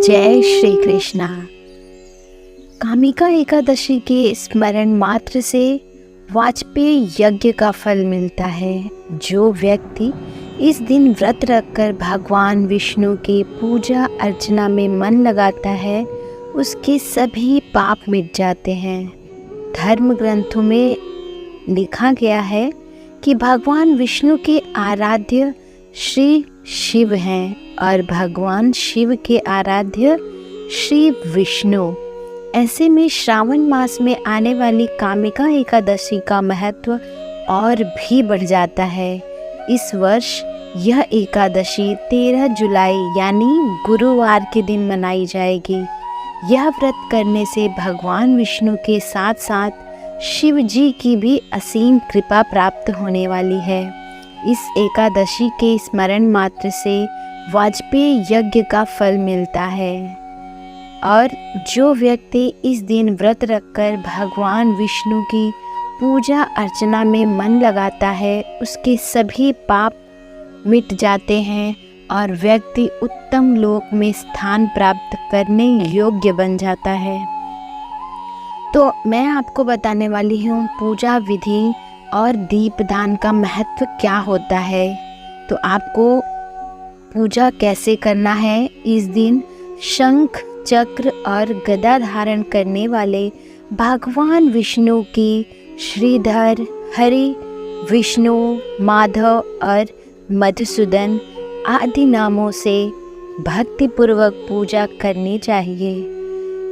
जय श्री कृष्णा। कामिका एकादशी के स्मरण मात्र से वाजपेय यज्ञ का फल मिलता है। जो व्यक्ति इस दिन व्रत रखकर भगवान विष्णु की पूजा अर्चना में मन लगाता है, उसके सभी पाप मिट जाते हैं। धर्म ग्रंथों में लिखा गया है कि भगवान विष्णु के आराध्य श्री शिव हैं और भगवान शिव के आराध्य श्री विष्णु। ऐसे में श्रावण मास में आने वाली कामिका एकादशी का महत्व और भी बढ़ जाता है। इस वर्ष यह एकादशी 13 जुलाई यानी गुरुवार के दिन मनाई जाएगी। यह व्रत करने से भगवान विष्णु के साथ साथ शिव जी की भी असीम कृपा प्राप्त होने वाली है। इस एकादशी के स्मरण मात्र से वाजपेय यज्ञ का फल मिलता है और जो व्यक्ति इस दिन व्रत रखकर भगवान विष्णु की पूजा अर्चना में मन लगाता है, उसके सभी पाप मिट जाते हैं और व्यक्ति उत्तम लोक में स्थान प्राप्त करने योग्य बन जाता है। तो मैं आपको बताने वाली हूँ पूजा विधि और दीपदान का महत्व क्या होता है। तो आपको पूजा कैसे करना है। इस दिन शंख, चक्र और गदा धारण करने वाले भगवान विष्णु की श्रीधर, हरि, विष्णु, माधव और मधुसूदन आदि नामों से भक्तिपूर्वक पूजा करनी चाहिए।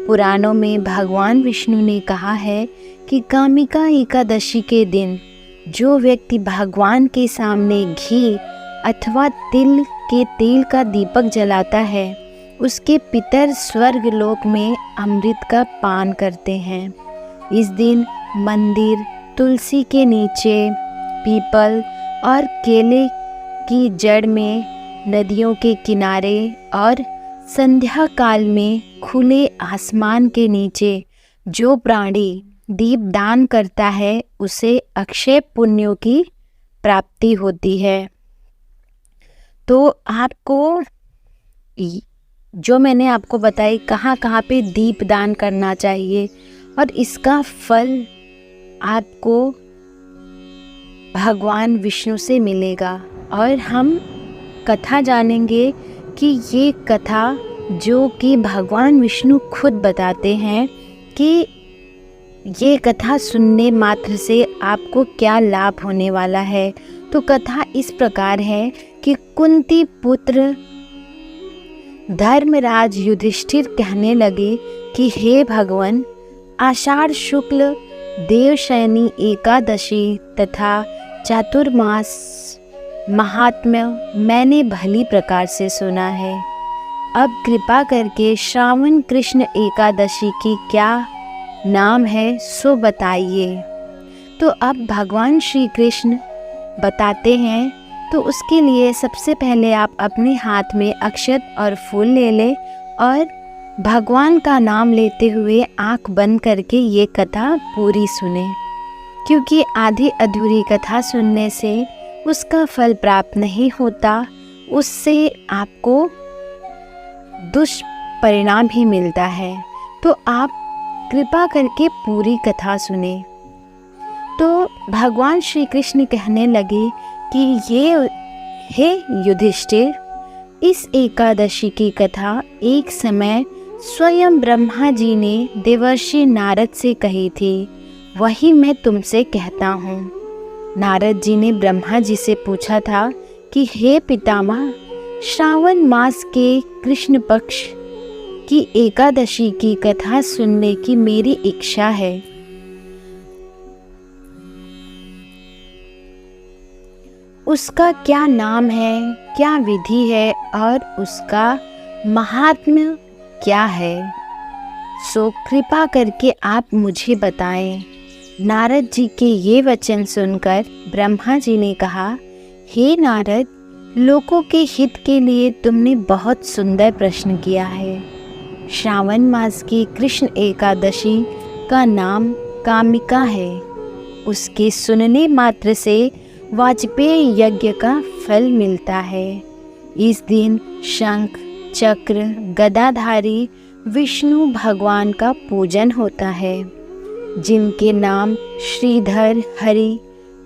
पुराणों में भगवान विष्णु ने कहा है कि कामिका एकादशी के दिन जो व्यक्ति भगवान के सामने घी अथवा तिल के तेल का दीपक जलाता है, उसके पितर स्वर्ग लोक में अमृत का पान करते हैं। इस दिन मंदिर, तुलसी के नीचे, पीपल और केले की जड़ में, नदियों के किनारे और संध्या काल में खुले आसमान के नीचे जो प्राणी दीप दान करता है, उसे अक्षय पुण्यों की प्राप्ति होती है। तो आपको जो मैंने आपको बताई कहाँ कहाँ पे दीप दान करना चाहिए और इसका फल आपको भगवान विष्णु से मिलेगा। और हम कथा जानेंगे कि ये कथा जो कि भगवान विष्णु खुद बताते हैं कि ये कथा सुनने मात्र से आपको क्या लाभ होने वाला है। तो कथा इस प्रकार है कि कुंती पुत्र धर्मराज युधिष्ठिर कहने लगे कि हे भगवान, आषाढ़ शुक्ल देवशयनी एकादशी तथा चातुर्मास महात्म्य मैंने भली प्रकार से सुना है। अब कृपा करके श्रावण कृष्ण एकादशी की क्या नाम है सो बताइए। तो अब भगवान श्री कृष्ण बताते हैं। तो उसके लिए सबसे पहले आप अपने हाथ में अक्षत और फूल ले लें और भगवान का नाम लेते हुए आंख बंद करके ये कथा पूरी सुने, क्योंकि आधी अधूरी कथा सुनने से उसका फल प्राप्त नहीं होता, उससे आपको दुष्परिणाम ही मिलता है। तो आप कृपा करके पूरी कथा सुने। तो भगवान श्री कृष्ण कहने लगे कि ये हे युधिष्ठिर, इस एकादशी की कथा एक समय स्वयं ब्रह्मा जी ने देवर्षि नारद से कही थी, वही मैं तुमसे कहता हूँ। नारद जी ने ब्रह्मा जी से पूछा था कि हे पितामह, श्रावण मास के कृष्ण पक्ष की एकादशी की कथा सुनने की मेरी इच्छा है। उसका क्या नाम है, क्या विधि है और उसका महात्म्य क्या है, सो कृपा करके आप मुझे बताएं। नारद जी के ये वचन सुनकर ब्रह्मा जी ने कहा, हे नारद, लोगों के हित के लिए तुमने बहुत सुंदर प्रश्न किया है। श्रावण मास की कृष्ण एकादशी का नाम कामिका है। उसके सुनने मात्र से वाजपेय यज्ञ का फल मिलता है। इस दिन शंख, चक्र गदाधारी विष्णु भगवान का पूजन होता है, जिनके नाम श्रीधर, हरि,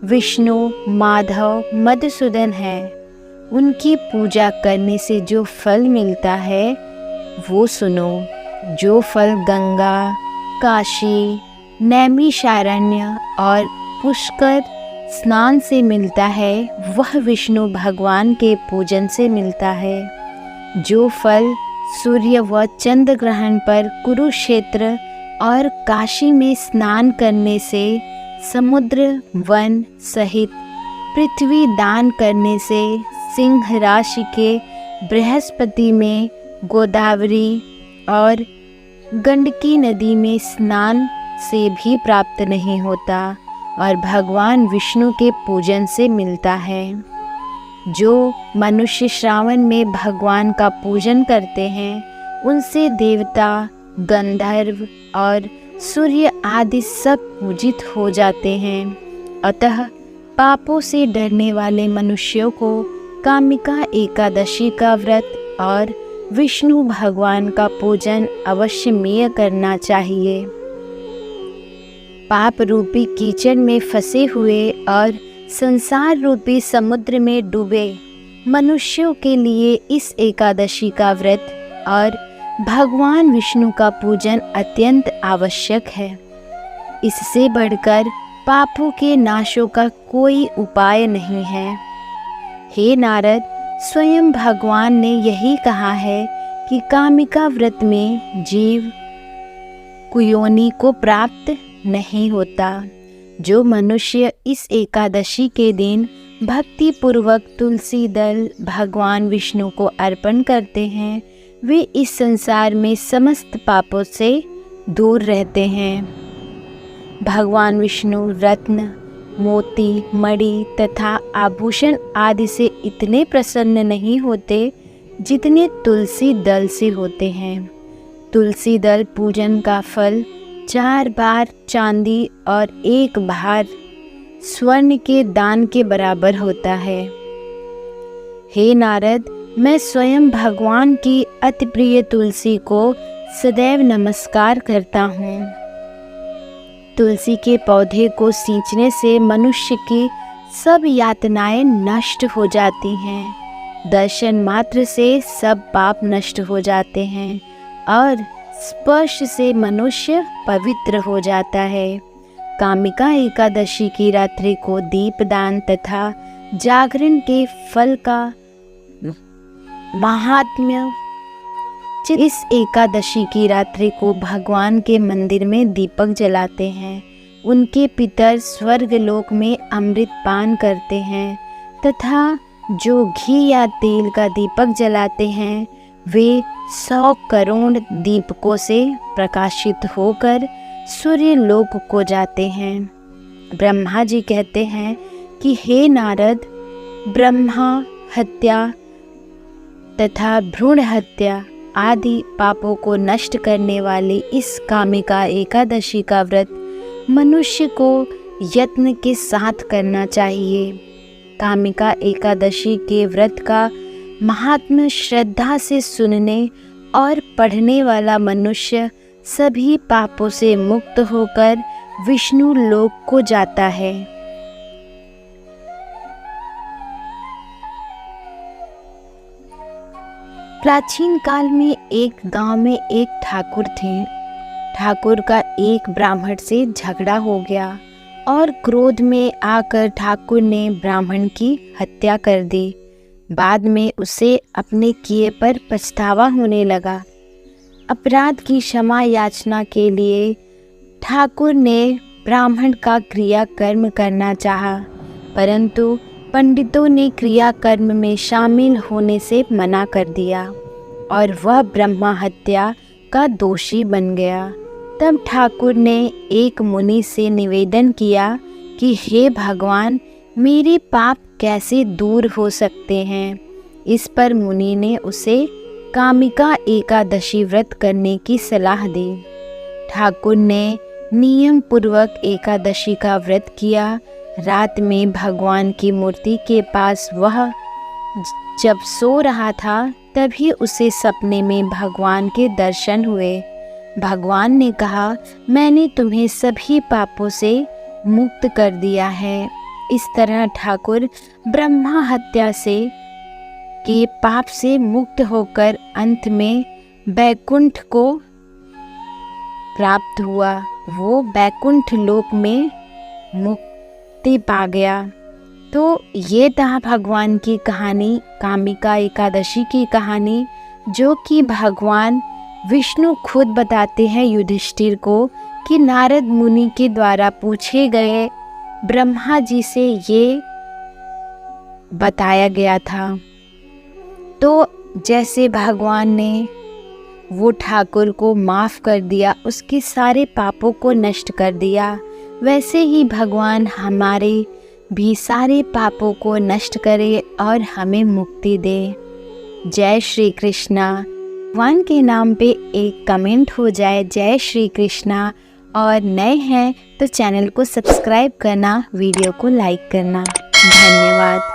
विष्णु, माधव, मधुसूदन है। उनकी पूजा करने से जो फल मिलता है वो सुनो। जो फल गंगा, काशी, नैमिषारण्य और पुष्कर स्नान से मिलता है वह विष्णु भगवान के पूजन से मिलता है। जो फल सूर्य व चंद्र ग्रहण पर कुरुक्षेत्र और काशी में स्नान करने से, समुद्र वन सहित पृथ्वी दान करने से, सिंह राशि के बृहस्पति में, गोदावरी और गंडकी नदी में स्नान से भी प्राप्त नहीं होता और भगवान विष्णु के पूजन से मिलता है। जो मनुष्य श्रावण में भगवान का पूजन करते हैं उनसे देवता, गंधर्व और सूर्य आदि सब पूजित हो जाते हैं। अतः पापों से डरने वाले मनुष्यों को कामिका एकादशी का व्रत और विष्णु भगवान का पूजन अवश्यमेय करना चाहिए। पाप रूपी कीचड़ में फंसे हुए और संसार रूपी समुद्र में डूबे मनुष्यों के लिए इस एकादशी का व्रत और भगवान विष्णु का पूजन अत्यंत आवश्यक है। इससे बढ़कर पापों के नाशों का कोई उपाय नहीं है। हे नारद, स्वयं भगवान ने यही कहा है कि कामिका व्रत में जीव कुयोनि को प्राप्त नहीं होता। जो मनुष्य इस एकादशी के दिन भक्ति पूर्वक तुलसी दल भगवान विष्णु को अर्पण करते हैं वे इस संसार में समस्त पापों से दूर रहते हैं। भगवान विष्णु रत्न, मोती, मणि तथा आभूषण आदि से इतने प्रसन्न नहीं होते जितने तुलसी दल से होते हैं। तुलसी दल पूजन का फल 4 बार चांदी और 1 बार स्वर्ण के दान के बराबर होता है। हे नारद, मैं स्वयं भगवान की अति प्रिय तुलसी को सदैव नमस्कार करता हूँ। तुलसी के पौधे को सींचने से मनुष्य की सब यातनाएं नष्ट हो जाती हैं। दर्शन मात्र से सब पाप नष्ट हो जाते हैं और स्पर्श से मनुष्य पवित्र हो जाता है। कामिका एकादशी की रात्रि को दीपदान तथा जागरण के फल का महात्म्य। इस एकादशी की रात्रि को भगवान के मंदिर में दीपक जलाते हैं। उनके पितर स्वर्गलोक में अमृत पान करते हैं तथा जो घी या तेल का दीपक जलाते हैं वे 100 करोड़ दीपकों से प्रकाशित होकर सूर्य लोक को जाते हैं। ब्रह्मा जी कहते हैं कि हे नारद, ब्रह्मा हत्या तथा भ्रूण हत्या आदि पापों को नष्ट करने वाली इस कामिका एकादशी का व्रत मनुष्य को यत्न के साथ करना चाहिए। कामिका एकादशी के व्रत का महात्म्य श्रद्धा से सुनने और पढ़ने वाला मनुष्य सभी पापों से मुक्त होकर विष्णु लोक को जाता है। प्राचीन काल में एक गांव में एक ठाकुर थे। ठाकुर का एक ब्राह्मण से झगड़ा हो गया और क्रोध में आकर ठाकुर ने ब्राह्मण की हत्या कर दी। बाद में उसे अपने किए पर पछतावा होने लगा। अपराध की क्षमा याचना के लिए ठाकुर ने ब्राह्मण का क्रियाकर्म करना चाहा, परंतु पंडितों ने क्रियाकर्म में शामिल होने से मना कर दिया और वह ब्रह्मा हत्या का दोषी बन गया। तब ठाकुर ने एक मुनि से निवेदन किया कि हे भगवान, मेरे पाप कैसे दूर हो सकते हैं। इस पर मुनि ने उसे कामिका एकादशी व्रत करने की सलाह दी। ठाकुर ने नियम पूर्वक एकादशी का व्रत किया। रात में भगवान की मूर्ति के पास वह जब सो रहा था तभी उसे सपने में भगवान के दर्शन हुए। भगवान ने कहा, मैंने तुम्हें सभी पापों से मुक्त कर दिया है। इस तरह ठाकुर ब्रह्मा हत्या से के पाप से मुक्त होकर अंत में बैकुंठ को प्राप्त हुआ। वो बैकुंठ लोक में मुक्ति पा गया। तो ये था भगवान की कहानी, कामिका एकादशी की कहानी, जो कि भगवान विष्णु खुद बताते हैं युधिष्ठिर को कि नारद मुनि के द्वारा पूछे गए ब्रह्मा जी से ये बताया गया था। तो जैसे भगवान ने वो ठाकुर को माफ़ कर दिया, उसके सारे पापों को नष्ट कर दिया, वैसे ही भगवान हमारे भी सारे पापों को नष्ट करे और हमें मुक्ति दे। जय श्री कृष्णा। भगवान के नाम पे एक कमेंट हो जाए जय श्री कृष्णा, और नए हैं तो चैनल को सब्सक्राइब करना, वीडियो को लाइक करना। धन्यवाद।